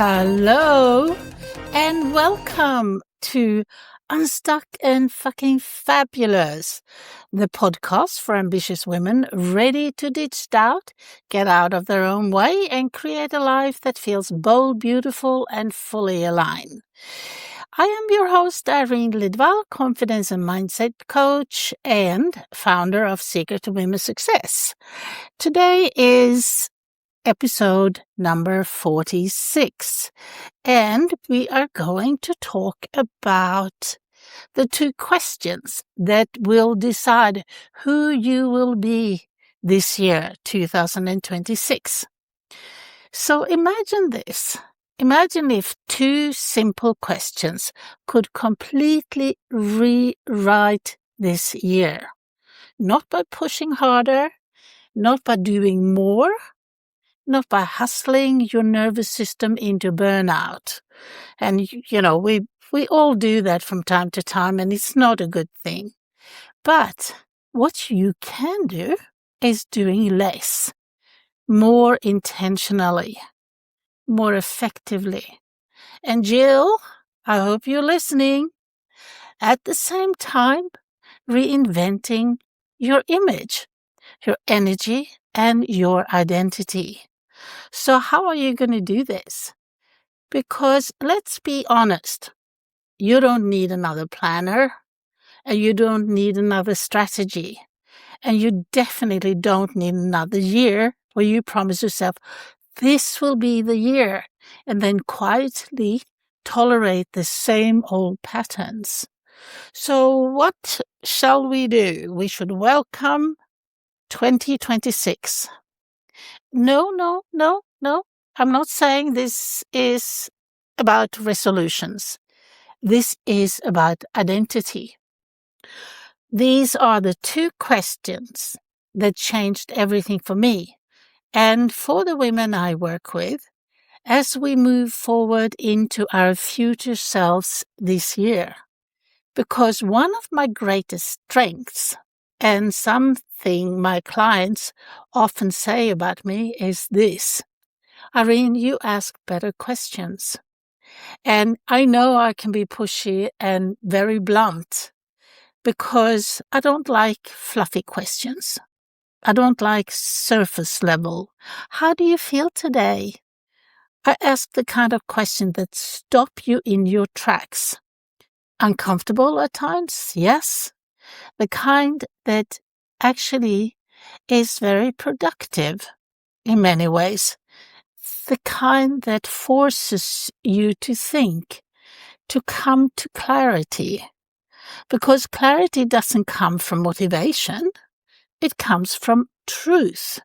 Hello and welcome to Unstuck and Fucking Fabulous, the podcast for ambitious women ready to ditch doubt, get out of their own way, and create a life that feels bold, beautiful, and fully aligned. I am your host, Irene Lidvall, confidence and mindset coach and founder of Secret to Women's Success. Today is episode number 46, and we are going to talk about the two questions that will decide who you will be this year, 2026. So imagine this. Imagine if two simple questions could completely rewrite this year. Not by pushing harder, not by doing more, not by hustling your nervous system into burnout. And, we all do that from time to time, and it's not a good thing. But what you can do is doing less, more intentionally, more effectively. And Jill, I hope you're listening. At the same time, reinventing your image, your energy, and your identity. So how are you going to do this? Because let's be honest, you don't need another planner, and you don't need another strategy, and you definitely don't need another year where you promise yourself, this will be the year, and then quietly tolerate the same old patterns. So what shall we do? We should welcome 2026. No. I'm not saying this is about resolutions. This is about identity. These are the two questions that changed everything for me and for the women I work with as we move forward into our future selves this year. Because one of my greatest strengths, and something my clients often say about me, is this: Irene, you ask better questions. And I know I can be pushy and very blunt because I don't like fluffy questions. I don't like surface level. How do you feel today? I ask the kind of question that stop you in your tracks. Uncomfortable at times, yes. The kind that actually is very productive in many ways. The kind that forces you to think, to come to clarity. Because clarity doesn't come from motivation. It comes from truth.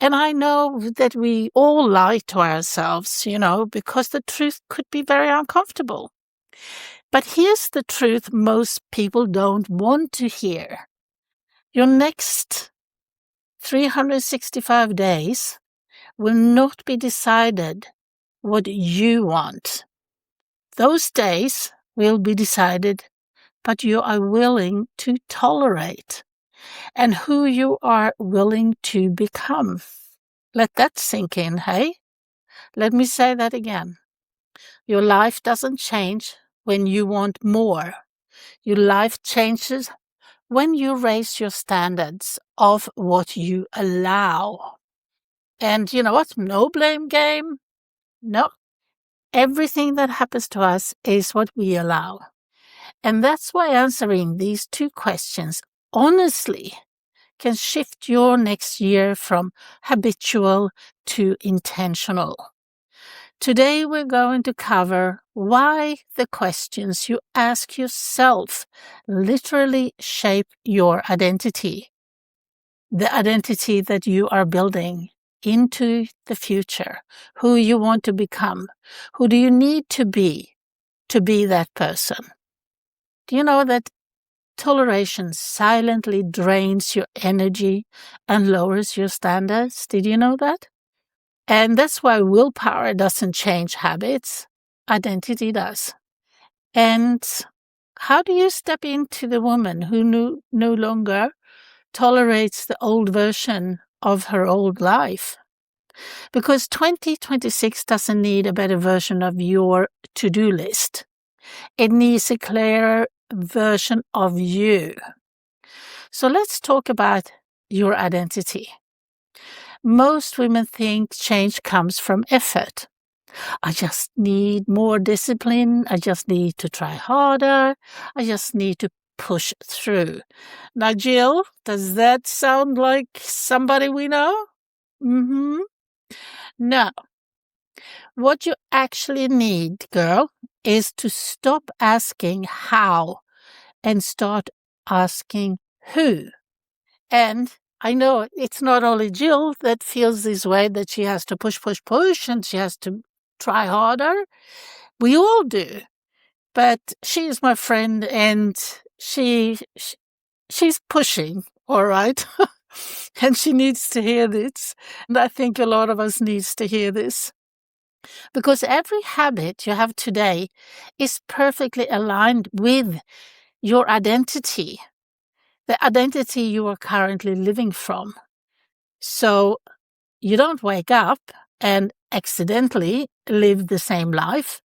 And I know that we all lie to ourselves, because the truth could be very uncomfortable. But here's the truth most people don't want to hear. Your next 365 days will not be decided what you want. Those days will be decided, but you are willing to tolerate and who you are willing to become. Let that sink in, hey? Let me say that again. Your life doesn't change when you want more. Your life changes when you raise your standards of what you allow. And you know what? No blame game. No. Everything that happens to us is what we allow. And that's why answering these two questions honestly can shift your next year from habitual to intentional. Today we're going to cover why the questions you ask yourself literally shape your identity. The identity that you are building into the future, who you want to become, who do you need to be that person. Do you know that toleration silently drains your energy and lowers your standards? Did you know that? And that's why willpower doesn't change habits. Identity does. And how do you step into the woman who no longer tolerates the old version of her old life? Because 2026 doesn't need a better version of your to-do list. It needs a clearer version of you. So let's talk about your identity. Most women think change comes from effort. I just need more discipline. I just need to try harder. I just need to push through. Now, Jill, does that sound like somebody we know? No. What you actually need, girl, is to stop asking how and start asking who. And I know it's not only Jill that feels this way, that she has to push, and she has to try harder. We all do. But she is my friend and she's pushing, all right? And she needs to hear this. And I think a lot of us needs to hear this. Because every habit you have today is perfectly aligned with your identity, the identity you are currently living from. So you don't wake up and accidentally live the same life.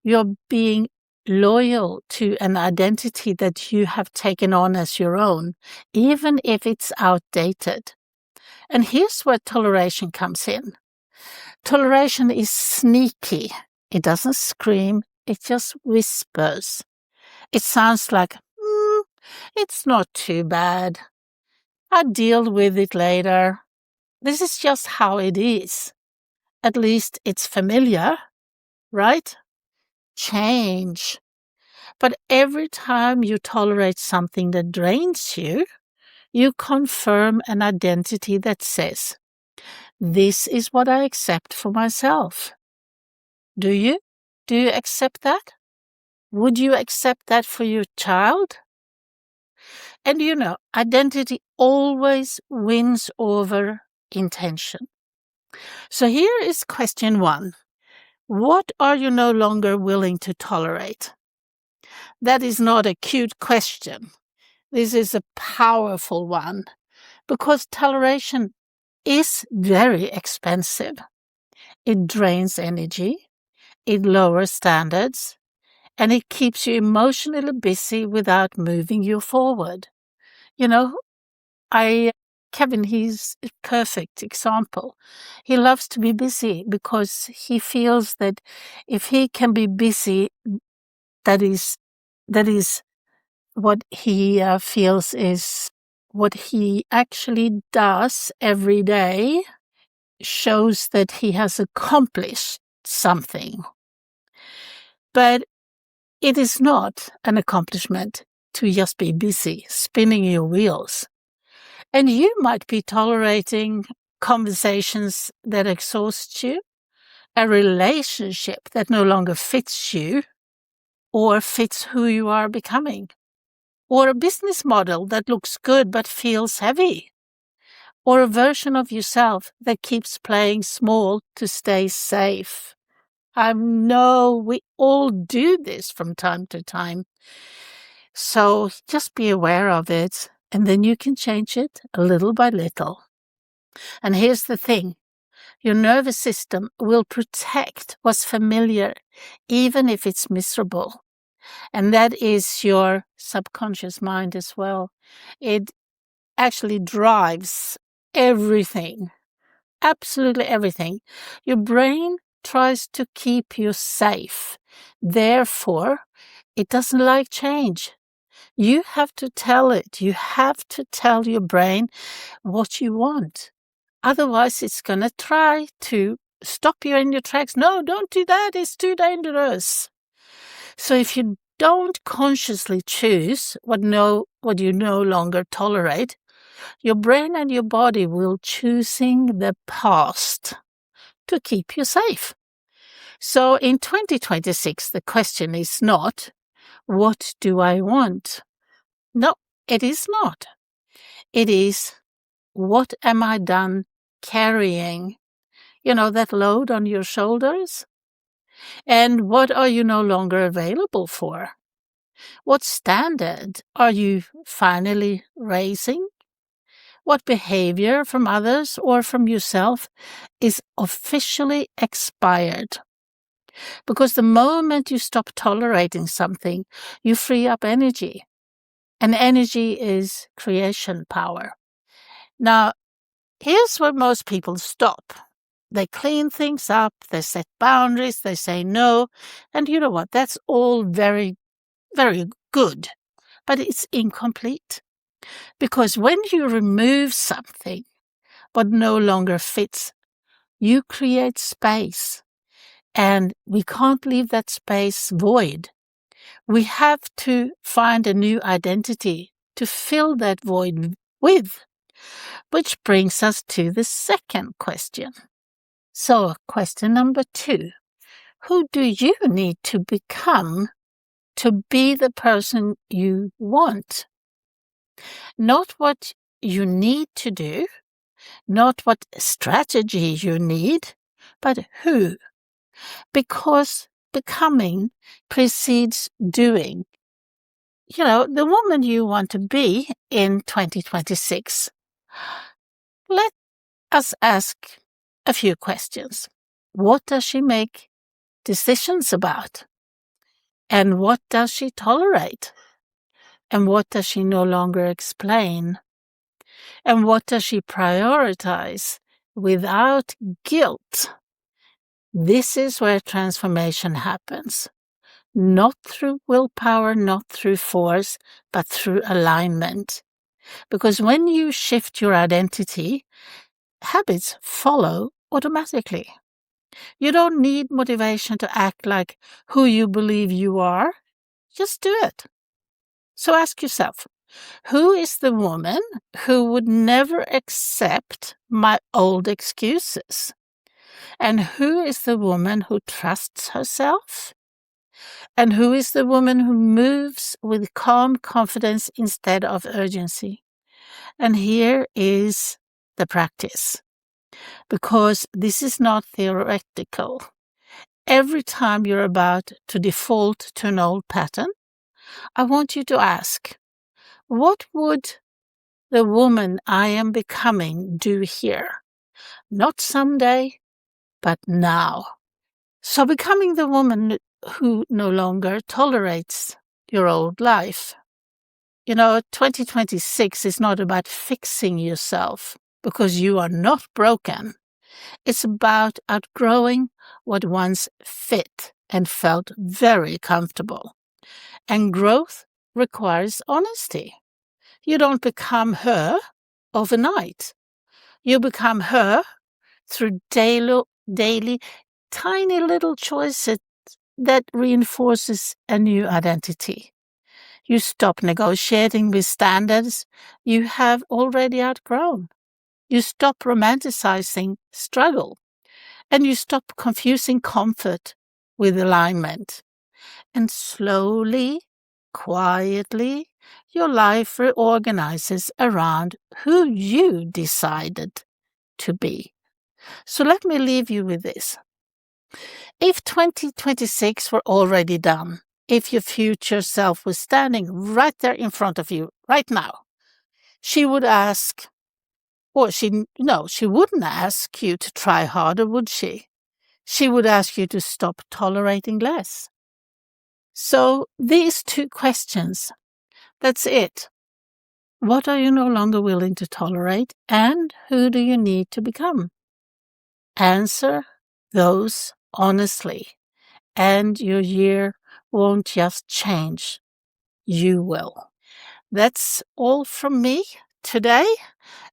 You're being loyal to an identity that you have taken on as your own, even if it's outdated. And here's where toleration comes in. Toleration is sneaky. It doesn't scream, it just whispers. It sounds like, it's not too bad. I'll deal with it later. This is just how it is. At least it's familiar, right? Change. But every time you tolerate something that drains you, you confirm an identity that says, this is what I accept for myself. Do you? Do you accept that? Would you accept that for your child? And you know, identity always wins over intention. So here is question 1. What are you no longer willing to tolerate? That is not a cute question. This is a powerful one because toleration is very expensive. It drains energy, it lowers standards, and it keeps you emotionally busy without moving you forward. You know, Kevin, he's a perfect example. He loves to be busy because he feels that if he can be busy, that is what he feels is what he actually does every day shows that he has accomplished something. But it is not an accomplishment to just be busy, spinning your wheels. And you might be tolerating conversations that exhaust you, a relationship that no longer fits you or fits who you are becoming, or a business model that looks good but feels heavy, or a version of yourself that keeps playing small to stay safe. I know we all do this from time to time. So just be aware of it, and then you can change it little by little. And here's the thing. Your nervous system will protect what's familiar, even if it's miserable. And that is your subconscious mind as well. It actually drives everything, absolutely everything. Your brain tries to keep you safe. Therefore, it doesn't like change. You have to tell it. You have to tell your brain what you want. Otherwise, it's going to try to stop you in your tracks. No, don't do that. It's too dangerous. So if you don't consciously choose what you no longer tolerate, your brain and your body will choosing the past to keep you safe. So in 2026, the question is not, what do I want? No, it is not. It is, what am I done carrying? You know, that load on your shoulders? And what are you no longer available for? What standard are you finally raising? what behavior from others or from yourself is officially expired. Because the moment you stop tolerating something, you free up energy. And energy is creation power. Now, here's where most people stop. They clean things up, they set boundaries, they say no, and you know what? That's all very, very good, but it's incomplete. Because when you remove something what no longer fits, you create space, and we can't leave that space void. We have to find a new identity to fill that void with, which brings us to the second question. So, question number 2. Who do you need to become to be the person you want? Not what you need to do, not what strategy you need, but who. Because becoming precedes doing. You know, the woman you want to be in 2026. Let us ask a few questions. What does she make decisions about? And what does she tolerate? And what does she no longer explain? And what does she prioritize without guilt? This is where transformation happens. Not through willpower, not through force, but through alignment. Because when you shift your identity, habits follow automatically. You don't need motivation to act like who you believe you are. Just do it. So ask yourself, who is the woman who would never accept my old excuses? And who is the woman who trusts herself? And who is the woman who moves with calm confidence instead of urgency? And here is the practice, because this is not theoretical. Every time you're about to default to an old pattern, I want you to ask, what would the woman I am becoming do here? Not someday, but now. So becoming the woman who no longer tolerates your old life. 2026 is not about fixing yourself because you are not broken. It's about outgrowing what once fit and felt very comfortable. And growth requires honesty. You don't become her overnight. You become her through daily tiny little choices that reinforces a new identity. You stop negotiating with standards you have already outgrown. You stop romanticizing struggle, and you stop confusing comfort with alignment. And slowly, quietly, your life reorganizes around who you decided to be. So let me leave you with this. If 2026 were already done, if your future self was standing right there in front of you right now, she would ask, or she wouldn't ask you to try harder, would she? She would ask you to stop tolerating less. So these 2 questions, that's it. What are you no longer willing to tolerate, and who do you need to become? Answer those honestly, and your year won't just change. You will. That's all from me today,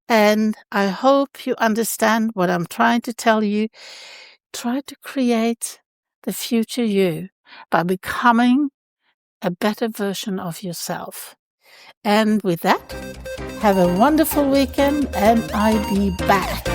and I hope you understand what I'm trying to tell you. Try to create the future you by becoming a better version of yourself. And with that, have a wonderful weekend, and I'll be back.